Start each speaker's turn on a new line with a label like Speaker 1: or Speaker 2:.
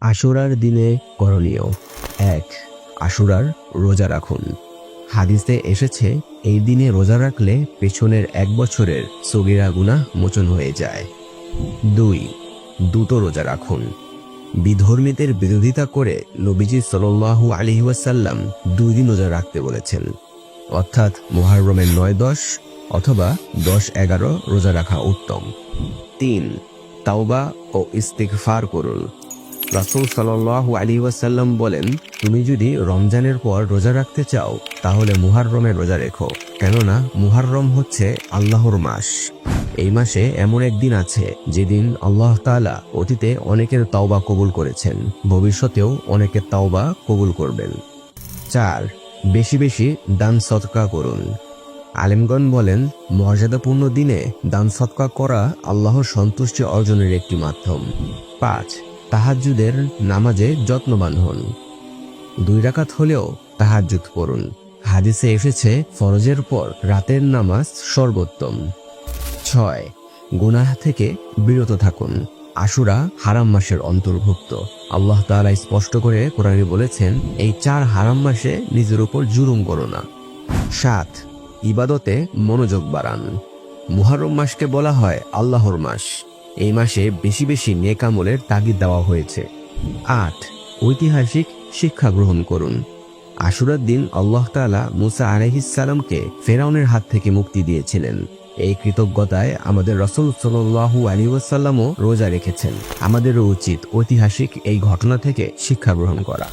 Speaker 1: আশুরার দিনে করণীয়। ১. আশুরার রোজা রাখুন। হাদিসে এসেছে এই দিনে রোজা রাখলে পেছনের ১ বছরের সগীরা গুনাহ মোচন হয়ে যায়। ২. দ্রুত রোজা রাখুন। বিধর্মীদের বিরোধিতা করে নবীজি সাল্লাল্লাহু আলাইহি ওয়াসাল্লাম ২ দিন রোজা রাখতে বলেছেন, অর্থাৎ মুহররমের ৯-১০ অথবা ১০-১১ রোজা রাখা উত্তম। ৩. তাওবা ও ইস্তিগফার করুন। রাসূল সাল্লাল্লাহু আলাইহি ওয়াসাল্লাম বলেন, তুমি যদি রমজানের পর রোজা রাখতে চাও তাহলে মুহররমের রোজা রেখো, কেননা মুহররম হচ্ছে আল্লাহর মাস। এই মাসে এমন একদিন আছে যেদিন আল্লাহ তাআলা অতীতে অনেকের তাওবা কবুল করেছেন, ভবিষ্যতেও অনেকের তাওবা কবুল করবেন। ৪. বেশি বেশি দান সদকা করুন। আলেমগণ বলেন, মর্যাদাপূর্ণ দিনে দান সদকা করা আল্লাহর সন্তুষ্টি অর্জনের একটি মাধ্যম। ৫. তাহাজ্জুদের নামাজে যত্নবান হন। ২ রাকাত হলেও তাহাজ্জুদ পড়ুন। হাদিসে এসেছে ফরজের পর রাতের নামাজ সর্বোত্তম। ৬. গুনাহ থেকে বিরত থাকুন। আশুরা হারাম মাসের অন্তর্ভুক্ত। আল্লাহ তাআলা স্পষ্ট করে কোরআনে বলেছেন, এই ৪ হারাম মাসে নিজের উপর জুলুম করো না। ৭. ইবাদতে মনোযোগ বাড়ান। মুহররম মাসকে বলা হয় আল্লাহর মাস। এই মাসে বেশি বেশি নেক আমলের তাগিদ দেওয়া হয়েছে। ৮. ঐতিহাসিক শিক্ষা গ্রহণ করুন। আশুরার দিন আল্লাহ তাআলা মুসা আলাইহিস সালামকে ফেরাউনের হাত থেকে মুক্তি দিয়েছিলেন। এই কৃতজ্ঞতায় আমাদের রাসূল সাল্লাল্লাহু আলাইহি ওয়াসাল্লামও রোজা রেখেছেন। আমাদেরও উচিত ঐতিহাসিক এই ঘটনা থেকে শিক্ষা গ্রহণ করা।